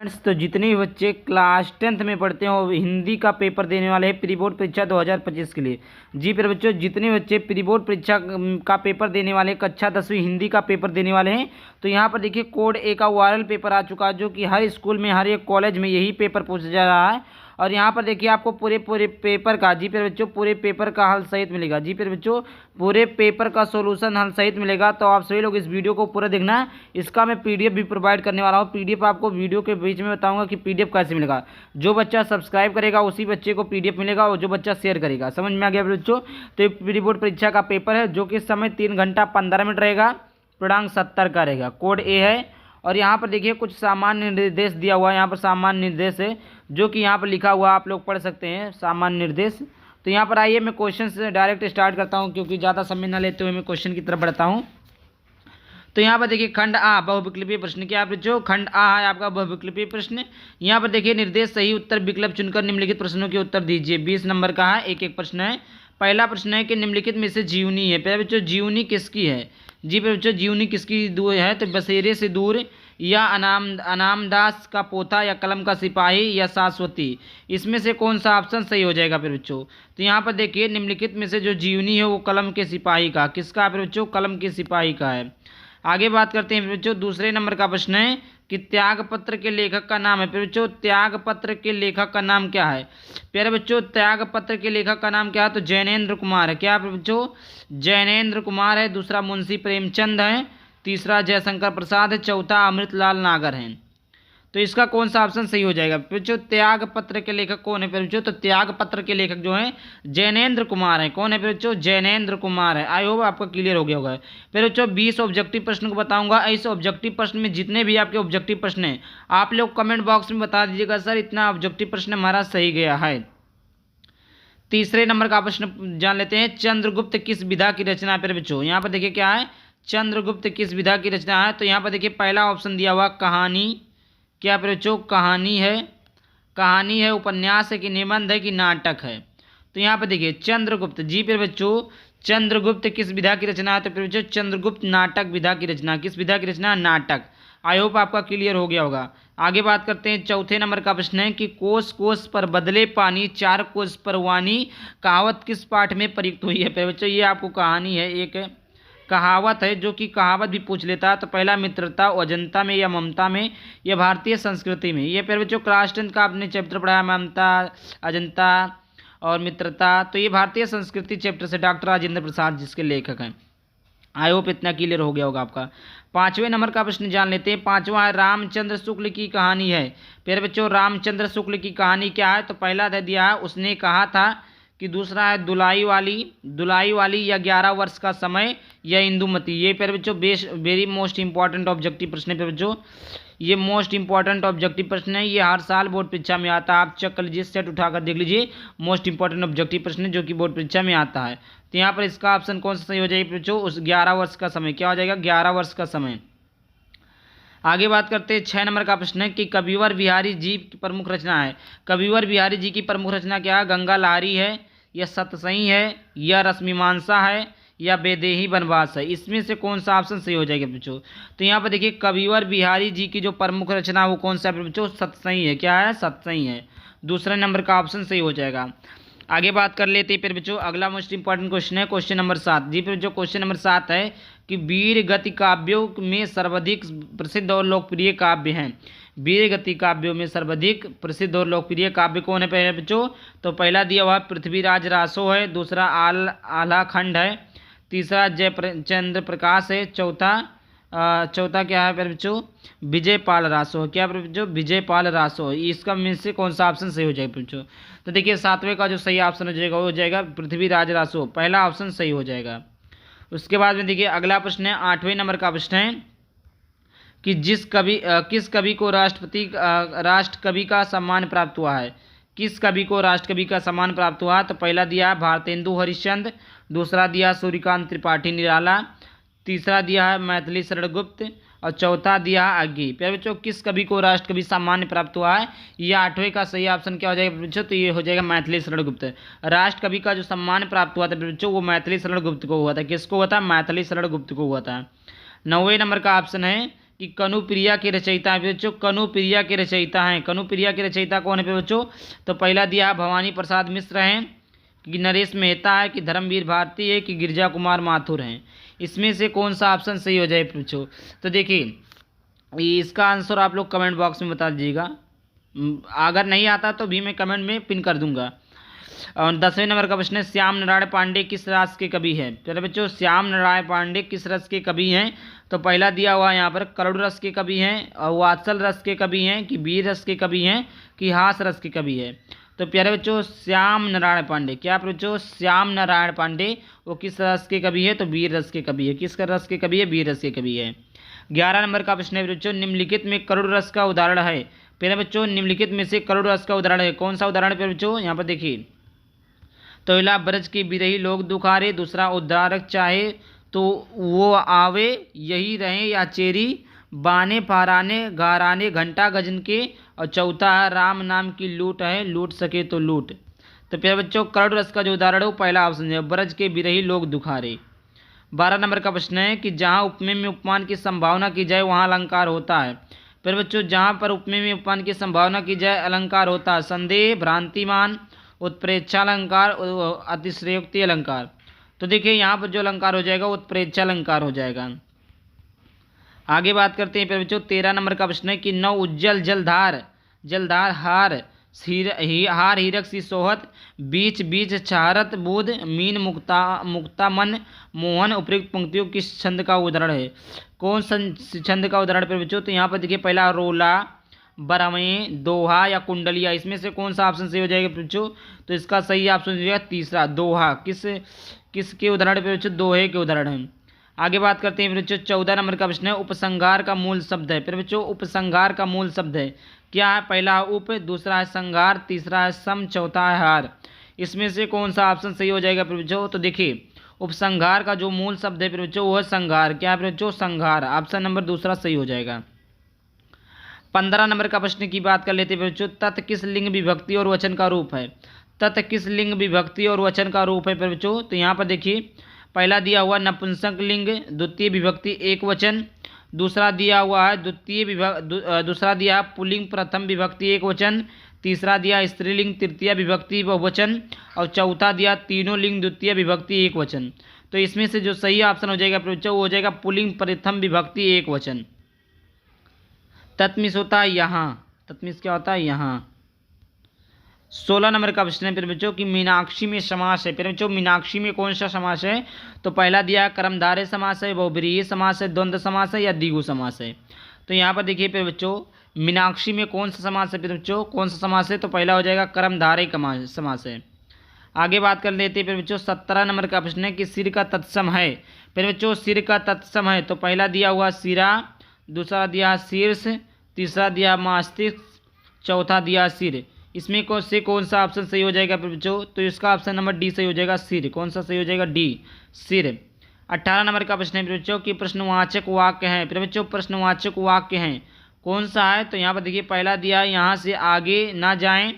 Friends, तो जितने भी बच्चे क्लास 10th में पढ़ते हैं वो हिंदी का पेपर देने वाले हैं प्री बोर्ड परीक्षा 2025 के लिए। जी फिर बच्चों, जितने बच्चे प्री बोर्ड परीक्षा का पेपर देने वाले हैं, कक्षा 10वीं हिंदी का पेपर देने वाले हैं, तो यहाँ पर देखिए कोड ए का वायरल पेपर आ चुका है, जो कि हर स्कूल में हर एक कॉलेज में यही पेपर पूछा जा रहा है। और यहाँ पर देखिए आपको पूरे पेपर का, जी फिर बच्चों, पूरे पेपर का हल सहित मिलेगा। जी फिर बच्चों, पूरे पेपर का सॉल्यूशन हल सहित मिलेगा। तो आप सभी लोग इस वीडियो को पूरा देखना है। इसका मैं पीडीएफ भी प्रोवाइड करने वाला हूँ। पीडीएफ आपको वीडियो के बीच में बताऊंगा कि पीडीएफ कैसे मिलेगा। जो बच्चा सब्सक्राइब करेगा उसी बच्चे को पीडीएफ मिलेगा, और जो बच्चा शेयर करेगा। समझ में आ गया बच्चों? तो ये प्री बोर्ड परीक्षा का पेपर है, जो कि इस समय 3 घंटा 15 मिनट रहेगा। पूर्णांक 70 का रहेगा। कोड ए है। और यहाँ पर देखिए कुछ सामान्य निर्देश दिया हुआ है। यहाँ पर सामान्य निर्देश है, जो कि यहाँ पर लिखा हुआ आप लोग पढ़ सकते हैं, सामान्य निर्देश। तो यहाँ पर आइए मैं क्वेश्चन से डायरेक्ट स्टार्ट करता हूँ, क्योंकि ज़्यादा समय न लेते हुए मैं क्वेश्चन की तरफ बढ़ता हूँ। तो यहाँ पर देखिए खंड आ बहुविकल्पीय प्रश्न, क्या जो खंड आ है आपका बहुविकल्पीय प्रश्न। यहाँ पर देखिए निर्देश सही उत्तर विकल्प चुनकर निम्नलिखित प्रश्नों के उत्तर दीजिए। 20 नंबर का है, एक एक प्रश्न है। पहला प्रश्न है कि निम्नलिखित में से जीवनी है। पहले बच्चों जीवनी किसकी है? जी बच्चों, जीवनी किसकी दूर है? तो बसेरे से दूर, या अनामदास का पोथा, या कलम का सिपाही, या शाश्वती। इसमें से कौन सा ऑप्शन सही हो जाएगा फिर बच्चों? तो यहाँ पर देखिए निम्नलिखित में से जो जीवनी है वो कलम के सिपाही का, किसका फिर बच्चों? कलम के सिपाही का है। आगे बात करते हैं बच्चों, दूसरे नंबर का प्रश्न है कि त्याग पत्र के लेखक का नाम है। फिर बच्चों त्याग पत्र के लेखक का नाम क्या है? प्यारे बच्चों, त्याग पत्र के लेखक का नाम क्या है? तो जैनेन्द्र कुमार है। क्या बच्चों? जैनेन्द्र कुमार है। दूसरा मुंशी प्रेमचंद है। तीसरा जयशंकर प्रसाद है। चौथा अमृतलाल नागर है। तो इसका कौन सा ऑप्शन सही हो जाएगा? बच्चों त्याग पत्र के लेखक कौन है बच्चों? तो त्याग पत्र के लेखक जो है जैनेन्द्र कुमार है। कौन है बच्चों? जैनेन्द्र कुमार है। आई होप आपका क्लियर हो गया होगा। फिर बच्चों 20 ऑब्जेक्टिव प्रश्न को बताऊंगा। इस ऑब्जेक्टिव प्रश्न में जितने भी आपके ऑब्जेक्टिव प्रश्न हैं, आप लोग कमेंट बॉक्स में बता दीजिएगा सर इतना ऑब्जेक्टिव प्रश्न हमारा सही गया है। तीसरे नंबर का प्रश्न जान लेते हैं, चंद्रगुप्त किस विधा की रचना है? बच्चों यहाँ पर देखिए क्या है, चंद्रगुप्त किस विधा की रचना है? तो यहाँ पर देखिए पहला ऑप्शन दिया हुआ कहानी। क्या बच्चों? कहानी है। कहानी है, उपन्यास है, कि निबंध है, कि नाटक है? तो यहाँ पर देखिए चंद्रगुप्त, जी फिर बच्चों चंद्रगुप्त किस विधा की रचना है? तो फिर बच्चों चंद्रगुप्त नाटक विधा की रचना। किस विधा की रचना? नाटक। आई होप आपका क्लियर हो गया होगा। आगे बात करते हैं, चौथे नंबर का प्रश्न है कि कोस कोस पर बदले पानी, चार कोस पर वानी, कहावत किस पाठ में प्रयुक्त हुई है? बच्चों ये आपको कहानी है, एक कहावत है, जो कि कहावत भी पूछ लेता है। तो पहला मित्रता, अजंता में, या ममता में, या भारतीय संस्कृति में। ये फिर बच्चों क्लास 10 का आपने चैप्टर पढ़ा है, ममता, अजंता और मित्रता। तो ये भारतीय संस्कृति चैप्टर से डॉक्टर राजेंद्र प्रसाद जिसके लेखक हैं। आई होप इतना क्लियर हो गया होगा आपका। पांचवें नंबर का प्रश्न जान लेते हैं। पांचवा है रामचंद्र शुक्ल की कहानी है। फिर बच्चों रामचंद्र शुक्ल की कहानी क्या है? तो पहला दे दिया है, उसने कहा था, कि दूसरा है दुलाई वाली, या 11 वर्ष का समय, या इंदुमती। ये फिर बच्चों वेरी मोस्ट इंपॉर्टेंट ऑब्जेक्टिव प्रश्न है। फिर बच्चों ये मोस्ट इंपॉर्टेंट ऑब्जेक्टिव प्रश्न है, ये हर साल बोर्ड परीक्षा में आता है। आप चेक कर लीजिए, सेट उठाकर देख लीजिए, मोस्ट इंपॉर्टेंट ऑब्जेक्टिव प्रश्न है जो कि बोर्ड परीक्षा में आता है। तो यहाँ पर इसका ऑप्शन कौन सा सही हो जाएगा बच्चों? उस 11 वर्ष का समय। क्या हो जाएगा? 11 वर्ष का समय। आगे बात करते हैं, 6 नंबर का प्रश्न है कि कविवर बिहारी जी की प्रमुख रचना है। कविवर बिहारी जी की प्रमुख रचना क्या है? गंगा लहरी है, या सतसई है, या रश्मिमांसा है, या बेदेही वनवास है। इसमें से कौन सा ऑप्शन सही हो जाएगा बच्चों? तो यहाँ पर देखिए कविवर बिहारी जी की जो प्रमुख रचना वो कौन सा है बच्चों? सतसई है। क्या है? सतसई है। दूसरे नंबर का ऑप्शन सही हो जाएगा। आगे बात कर लेते हैं फिर बच्चों, अगला मोस्ट इंपॉर्टेंट क्वेश्चन है क्वेश्चन नंबर 7। जी फिर जो क्वेश्चन नंबर 7 है कि वीर गति काव्यों में सर्वाधिक प्रसिद्ध और लोकप्रिय काव्य हैं। वीर गति काव्यों में सर्वाधिक प्रसिद्ध और लोकप्रिय काव्य कौन है पहले बच्चों? तो पहला दिया हुआ पृथ्वीराज रासो है। दूसरा आल्हा खंड है। तीसरा जयचंद्र प्रकाश है। चौथा क्या है फिर बच्चों? विजयपाल रासो। क्या बच्चों? विजयपाल रासो। इसका में से कौन सा ऑप्शन सही हो जाएगा बच्चों? तो देखिए 7वें का जो सही ऑप्शन हो जाएगा वो हो जाएगा पृथ्वीराज रासो। पहला ऑप्शन सही हो जाएगा। उसके बाद में देखिए अगला प्रश्न है 8वें नंबर का प्रश्न है कि किस कवि को राष्ट्र कवि का सम्मान प्राप्त हुआ है? किस कवि को राष्ट्र कवि का सम्मान प्राप्त हुआ? तो पहला दिया है भारतेंदु हरिश्चंद्र। दूसरा दिया सूर्यकांत त्रिपाठी निराला। तीसरा दिया है मैथिली शरण गुप्त, और चौथा दिया है अग्गी। प्यारे बच्चों किस कवि को राष्ट्र कवि सम्मान प्राप्त हुआ है? ये 8वें का सही ऑप्शन क्या हो जाएगा बच्चों? तो ये हो जाएगा मैथिली शरण गुप्त। राष्ट्र कवि का जो सम्मान प्राप्त हुआ था बच्चों वो मैथिली शरण गुप्त को हुआ था। किसको हुआ था? मैथिली शरण गुप्त को हुआ था। 9वें नंबर का ऑप्शन है कि कनुप्रिया के रचयिता हैं बच्चों, कनुप्रिया के रचयिता हैं। कनुप्रिया के रचयिता कौन है बच्चों? तो पहला दिया भवानी प्रसाद मिश्र हैं, कि नरेश मेहता है, कि धर्मवीर भारती है, कि गिरिजा कुमार माथुर हैं। इसमें से कौन सा ऑप्शन सही हो जाए बच्चों? तो देखिए इसका आंसर आप लोग कमेंट बॉक्स में बता दीजिएगा। अगर नहीं आता तो भी मैं कमेंट में पिन कर दूंगा। और 10वें नंबर का प्रश्न है, श्याम नारायण पांडे किस राष्ट्र के कवि हैं? पहले बच्चों श्याम नारायण पांडे किस रस के कवि हैं? तो पहला दिया हुआ यहाँ पर करुण रस के कवि हैं, और वात्सल रस के कवि हैं, कि वीर रस के कवि हैं, कि हास रस के कवि हैं। तो प्यारे बच्चों श्याम नारायण पांडे, क्या बच्चों श्याम नारायण पांडे वो किस रस के कवि है? तो वीर रस के कवि है। किस रस के कवि है? वीर रस के कवि है। 11 नंबर का प्रश्न है बच्चों, निम्नलिखित में करुण रस का उदाहरण है। प्यारे बच्चों निम्नलिखित में से करुण रस का उदाहरण है, कौन सा उदाहरण प्यारे बच्चों? यहाँ पर देखिए, तोयला ब्रज के बिरही लोग दुखारे, दूसरा उद्धारक चाहे तो वो आवे, यही रहे या चेरी, बाने पाराने गाराने घंटा गजन के, और चौथा है राम नाम की लूट है, लूट सके तो लूट। तो प्यारे बच्चों करुण रस का जो उदाहरण है वो पहला ऑप्शन है, ब्रज के बिरही लोग दुखारे। 12 नंबर का प्रश्न है कि जहाँ उपमेय में उपमान की संभावना की जाए वहाँ अलंकार होता है। प्यारे बच्चों जहाँ पर उपमेय में उपमान की संभावना की जाए अलंकार होता है। संदेह, भ्रांतिमान, उत्प्रेक्षालंकार, अतिश्रेयोक्ति अलंकार। तो देखिए यहाँ पर जो अलंकार हो जाएगा उत्प्रेक्षालंकार हो जाएगा। आगे बात करते हैं प्यारे बच्चों 13 नंबर का प्रश्न है कि नौ उज्जवल जलधार, जलधार हार, हार हीरक सी सोहत, बीच बीच छारत बुध, मीन मुक्ता मुक्ता मन मोहन, उपयुक्त पंक्तियों किस छंद का उदाहरण है? कौन सा छंद का उदाहरण प्यारे बच्चों? तो यहाँ पर देखिए पहला रोला, बरमें, दोहा या कुंडलिया। इसमें से कौन सा ऑप्शन सही हो जाएगा बच्चों? तो इसका सही ऑप्शन हो जाएगा तीसरा दोहा। किसके उदाहरण पे बच्चों? दोहे के उदाहरण हैं। आगे बात करते हैं बच्चों 14 नंबर का प्रश्न है, उपसंहार का मूल शब्द है। फिर बच्चों उपसंहार का मूल शब्द है क्या है? पहला है उप, दूसरा है संहार, तीसरा है सम, चौथा है हार। इसमें से कौन सा ऑप्शन सही हो जाएगा फिर बच्चों? तो देखिए उपसंहार का जो मूल शब्द है फिर बच्चों वो है संहार। क्या है बच्चों? संहार। ऑप्शन नंबर दूसरा सही हो जाएगा। 15 नंबर का प्रश्न की बात कर लेते हैं बच्चों, तत् किस लिंग विभक्ति और वचन का रूप है? तत् किस लिंग विभक्ति और वचन का रूप है बच्चों? तो यहाँ पर देखिए पहला दिया हुआ नपुंसक लिंग, द्वितीय विभक्ति एक वचन, दूसरा दिया हुआ है दूसरा दिया पुल्लिंग प्रथम विभक्ति एक वचन, तीसरा दिया स्त्रीलिंग तृतीय विभक्ति बहुवचन, और चौथा दिया तीनों लिंग द्वितीय विभक्ति एक वचन। तो इसमें से जो सही ऑप्शन हो जाएगा बच्चों वो हो जाएगा पुल्लिंग प्रथम विभक्ति एक वचन। तत्मिस होता है यहाँ, तत्मिस क्या होता है? यहाँ। 16 नंबर का प्रश्न है फिर बच्चों कि मीनाक्षी में समास है। फिर बच्चों मीनाक्षी में कौन सा समास है? तो पहला दिया है कर्मधारय समास है, बहुब्रीहि समास है, द्वंद्व समास है, या द्विगु समास है। तो यहाँ पर देखिए फिर बच्चों मीनाक्षी में कौन सा समास है? फिर बच्चों कौन सा समास है? तो पहला हो जाएगा कर्मधारय समास है। आगे बात कर लेते हैं फिर बच्चों 17 नंबर का प्रश्न है कि सिर का तत्सम है। फिर बच्चों सिर का तत्सम है तो पहला दिया हुआ सिरा, दूसरा दिया शीर्ष, तीसरा दिया मस्तिष्क, चौथा दिया सिर। इसमें कौन सा ऑप्शन सही हो जाएगा बच्चों? तो इसका ऑप्शन नंबर डी सही हो जाएगा, सिर। कौन सा सही हो जाएगा? डी, सिर। 18 नंबर का प्रश्न है बच्चों कि प्रश्नवाचक वाक्य हैं। फिर बच्चों प्रश्नवाचक वाक्य हैं कौन सा है? तो यहाँ पर देखिए पहला दिया है यहाँ से आगे ना जाएं,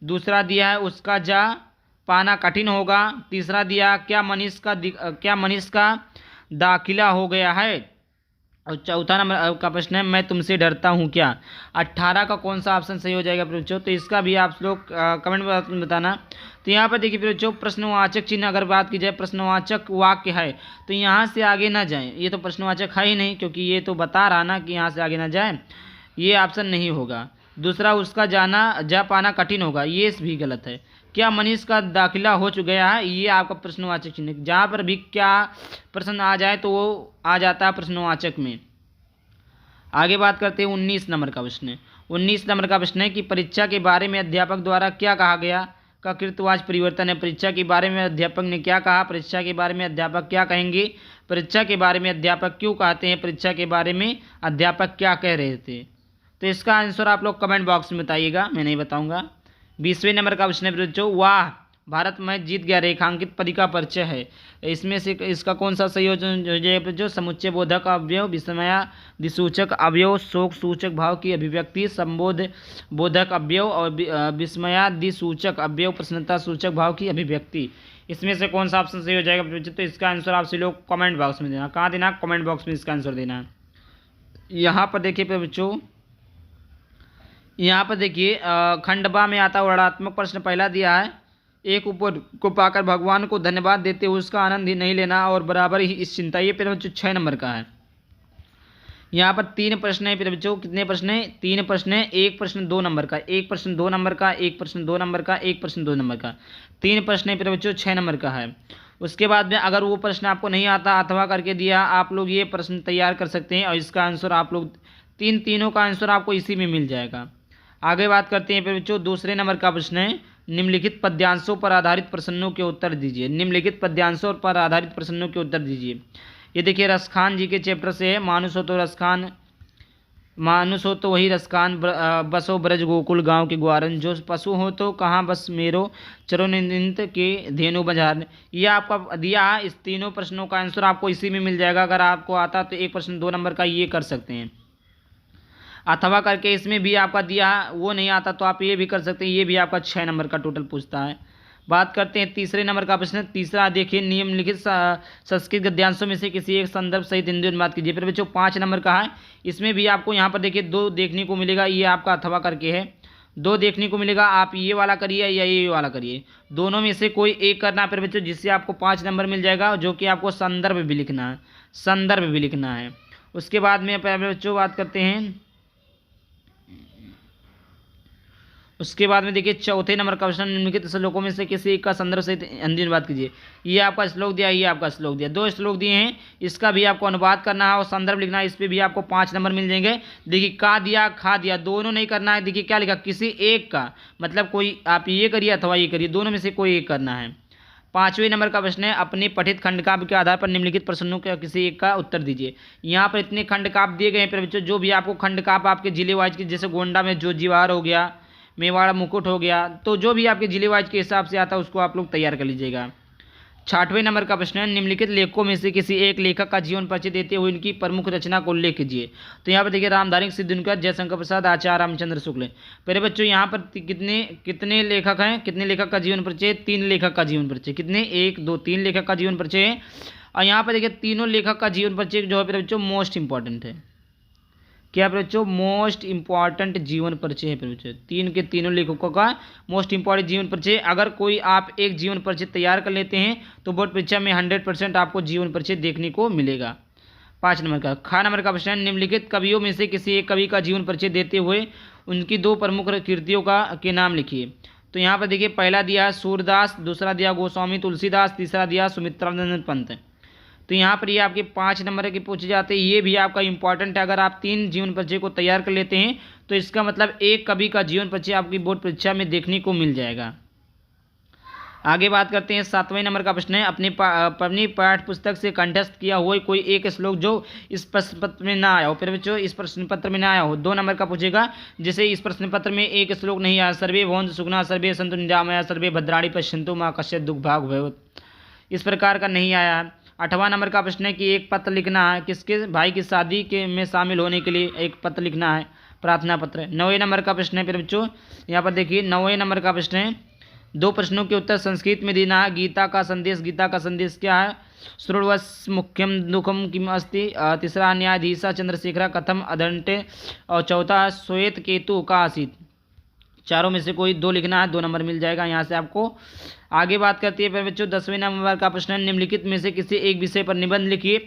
दूसरा दिया है उसका जा पाना कठिन होगा, तीसरा दिया क्या मनीष का दाखिला हो गया है, और चौथा नंबर का प्रश्न है मैं तुमसे डरता हूँ क्या। 18 का कौन सा ऑप्शन सही हो जाएगा बच्चों? तो इसका भी आप लोग कमेंट में बताना। तो यहाँ पर देखिए बच्चों प्रश्नवाचक चिन्ह अगर बात की जाए प्रश्नवाचक वाक्य है तो यहाँ से आगे ना जाएं, ये तो प्रश्नवाचक है ही नहीं क्योंकि ये तो बता रहा ना कि यहाँ से आगे ना जाए, ये ऑप्शन नहीं होगा। दूसरा उसका जा पाना कठिन होगा, ये भी गलत है। क्या मनीष का दाखिला हो गया है, ये आपका प्रश्नवाचक चिन्ह। जहाँ पर भी क्या प्रश्न आ जाए तो वो आ जाता है प्रश्नवाचक में। आगे बात करते हैं 19 नंबर का प्रश्न। 19 नंबर का प्रश्न है कि परीक्षा के बारे में अध्यापक द्वारा क्या कहा गया का कृतवाच परिवर्तन है। परीक्षा के बारे में अध्यापक ने क्या कहा, परीक्षा के बारे में अध्यापक क्या कहेंगे, परीक्षा के बारे में अध्यापक क्यों कहते हैं, परीक्षा के बारे में अध्यापक क्या कह रहे थे। तो इसका आंसर आप लोग कमेंट बॉक्स में बताइएगा, मैं नहीं बताऊँगा। 20वें नंबर का प्रश्न है बच्चों, वाह भारत मैच जीत गया रेखांकित पद का परिचय है। इसमें से इसका कौन सा संयोजन हो जाएगा? जो समुच्चय बोधक अवयव, विस्मयादिसूचक अवयव, शोक सूचक भाव की अभिव्यक्ति, संबोध बोधक अवयव और विस्मयादिसूचक अवयव, प्रसन्नता सूचक भाव की अभिव्यक्ति। इसमें से कौन सा ऑप्शन सही हो जाएगा बच्चों? तो इसका आंसर आपसे लोग कमेंट बॉक्स में देना। कहाँ देना? कमेंट बॉक्स में इसका आंसर देना। यहाँ पर देखिए प्यारे बच्चों, यहाँ पर देखिए खंड बा में आता वर्णात्मक प्रश्न पहला दिया है, एक ऊपर को पाकर भगवान को धन्यवाद देते हुए उसका आनंद ही नहीं लेना और बराबर ही इस चिंता, ये प्यारे बच्चों 6 नंबर का है। यहाँ पर 3 प्रश्न है प्यारे बच्चों, कितने प्रश्न है? 3 प्रश्न है, एक प्रश्न 2 नंबर का, एक प्रश्न 2 नंबर का, एक प्रश्न 2 नंबर का, एक प्रश्न 2 नंबर का, 3 प्रश्न है प्यारे बच्चों, 6 नंबर का है। उसके बाद में अगर वो प्रश्न आपको नहीं आता, अथवा करके दिया, आप लोग ये प्रश्न तैयार कर सकते हैं और इसका आंसर आप लोग तीनों का आंसर आपको इसी में मिल जाएगा। आगे बात करते हैं प्यारे बच्चों, दूसरे नंबर का प्रश्न है, निम्नलिखित पद्यांशों पर आधारित प्रश्नों के उत्तर दीजिए। निम्नलिखित पद्यांशों पर आधारित प्रश्नों के उत्तर दीजिए। ये देखिए रसखान जी के चैप्टर से है, मानुष हो तो रसखान, मानुष हो तो वही रसखान, बसो ब्रज गोकुल गांव के ग्वारन, जो पशु हो तो कहाँ बस मेरो चरोनिंत के धेनु बजार। ये आपका दिया है, इस तीनों प्रश्नों का आंसर आपको इसी में मिल जाएगा। अगर आपको आता तो एक प्रश्न 2 नंबर का ये कर सकते हैं, अथवा करके इसमें भी आपका दिया है, वो नहीं आता तो आप ये भी कर सकते हैं, ये भी आपका 6 नंबर का टोटल पूछता है। बात करते हैं तीसरे नंबर का प्रश्न। तीसरा देखिए, निम्नलिखित संस्कृत गद्यांशों में से किसी एक संदर्भ सहित हिंदी अनुवाद कीजिए। फिर बच्चों 5 नंबर का है, इसमें भी आपको यहाँ पर देखिए 2 देखने को मिलेगा, ये आपका अथवा करके है, 2 देखने को मिलेगा। आप ये वाला करिए या ये वाला करिए, दोनों में से कोई एक करना है फिर बच्चों, जिससे आपको 5 नंबर मिल जाएगा, जो कि आपको संदर्भ भी लिखना है, संदर्भ भी लिखना है। उसके बाद में बच्चों बात करते हैं, उसके बाद में देखिए चौथे नंबर का प्रश्न, निम्नलिखित श्लोकों में से किसी एक का संदर्भ सहित हिंदी अनुवाद कीजिए। ये आपका श्लोक दिया, ये आपका श्लोक दिया, 2 श्लोक दिए हैं, इसका भी आपको अनुवाद करना है और संदर्भ लिखना है, इस पर भी आपको 5 नंबर मिल जाएंगे। देखिए का दिया, खा दिया, दोनों नहीं करना है। देखिए क्या लिखा, किसी एक का, मतलब कोई आप ये करिए अथवा ये करिए, दोनों में से कोई एक करना है। 5वें नंबर का प्रश्न है, अपने पठित खंड काव्य के आधार पर निम्नलिखित प्रश्नों के किसी एक का उत्तर दीजिए। यहाँ पर इतने खंड काव्य दिए गए हैं बच्चों, जो भी आपको खंड काव्य आपके जिले वाइज के, जैसे गोंडा में जो जीवार हो गया, मेवाड़ा मुकुट हो गया, तो जो भी आपके जिले वाइज के हिसाब से आता है उसको आप लोग तैयार कर लीजिएगा। 6वें नंबर का प्रश्न है, निम्नलिखित लेखकों में से किसी एक लेखक का जीवन परिचय देते हुए इनकी प्रमुख रचना को उल्लेख कीजिए। तो यहाँ पर देखिए रामधारी सिद्धूनकर, जयशंकर प्रसाद, आचार्य रामचंद्र शुक्ल। पहले बच्चों यहाँ पर कितने लेखक हैं, कितने लेखक का जीवन परिचय? 3 लेखक का जीवन परिचय। कितने? 1 2 3 लेखक का जीवन परिचय है। और यहाँ पर देखिए तीनों लेखक का जीवन परिचय जो है बच्चों मोस्ट इंपॉर्टेंट है। क्या बच्चों? मोस्ट इंपॉर्टेंट जीवन परिचय है बच्चों, तीनों लेखकों का मोस्ट इंपॉर्टेंट जीवन परिचय। अगर कोई आप एक जीवन परिचय तैयार कर लेते हैं तो बोर्ड परीक्षा में 100% आपको जीवन परिचय देखने को मिलेगा। 5 नंबर का खा नंबर का प्रश्न, निम्नलिखित कवियों में से किसी एक कवि का जीवन परिचय देते हुए उनकी 2 प्रमुख कृतियों के नाम लिखिए। तो यहाँ पर देखिए पहला दिया सूरदास, दूसरा दिया गोस्वामी तुलसीदास, तीसरा दिया सुमित्रानंद पंत। तो यहाँ पर ये आपके 5 नंबर के पूछे जाते हैं, ये भी आपका इंपॉर्टेंट है। अगर आप 3 जीवन परिचय को तैयार कर लेते हैं तो इसका मतलब एक कवि का जीवन परिचय आपकी बोर्ड परीक्षा में देखने को मिल जाएगा। आगे बात करते हैं 7वें नंबर का प्रश्न है, अपनी पाठ्य पुस्तक से कंठस्थ किया हुआ कोई एक श्लोक जो इस प्रश्न पत्र में ना आया हो। फिर बच्चों इस प्रश्न पत्र में ना आया हो 2 नंबर का पूछेगा, जैसे इस प्रश्न पत्र में एक श्लोक नहीं आया, सर्वे भवन्तु सुखिनः सर्वे सन्तु निरामया सर्वे भद्राणि पश्यन्तु मा कश्चित् दुःखभाग् भवेत्, इस प्रकार का नहीं आया। 8वां नंबर का प्रश्न है कि एक पत्र लिखना है, किसके भाई की शादी के में शामिल होने के लिए एक पत्र लिखना है, प्रार्थना पत्र। 9वें नंबर का प्रश्न है फिर बच्चों, यहाँ पर देखिए 9वें नंबर का प्रश्न है, 2 प्रश्नों के उत्तर संस्कृत में देना है। गीता का संदेश क्या है? श्रुण्वस् मुख्यम दुखम किम अस्ति। तीसरा न्यायाधीशा चंद्रशेखर कथम अदंटे, और चौथा श्वेत केतु का आसीत। चारों में से कोई 2 लिखना है, 2 नंबर मिल जाएगा यहाँ से आपको। आगे बात करती है फिर बच्चों 10वें नंबर का प्रश्न, निम्नलिखित में से किसी एक विषय पर निबंध लिखिए।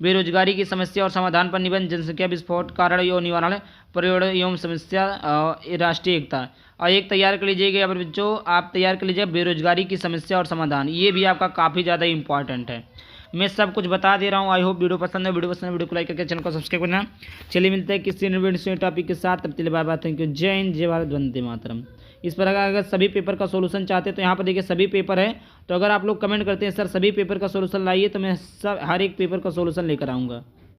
बेरोजगारी की समस्या और समाधान पर निबंध, जनसंख्या विस्फोट, कारण एवं निवारण, पर्यावरण एवं समस्या, राष्ट्रीय एकता। और एक तैयार कर लीजिएगा बच्चों, आप तैयार कर लीजिएगा बेरोजगारी की समस्या और समाधान, ये भी आपका काफ़ी ज़्यादा इंपॉर्टेंट है। मैं सब कुछ बता दे रहा हूँ। आई होप वीडियो पसंद है, वीडियो को लाइक करके चैनल को सब्सक्राइब करना। चलिए मिलते हैं किसी नए टॉपिक के साथ, तब तक बाय बाय, थैंक यू, जय हिंद, जय भारत, वंदे मातरम। इस पर अगर सभी पेपर का सोल्यूशन चाहते हैं तो यहाँ पर देखिए सभी पेपर है, तो अगर आप लोग कमेंट करते हैं सर सभी पेपर का सोल्यूशन लाइए, तो मैं हर एक पेपर का सोल्यूशन लेकर आऊँगा।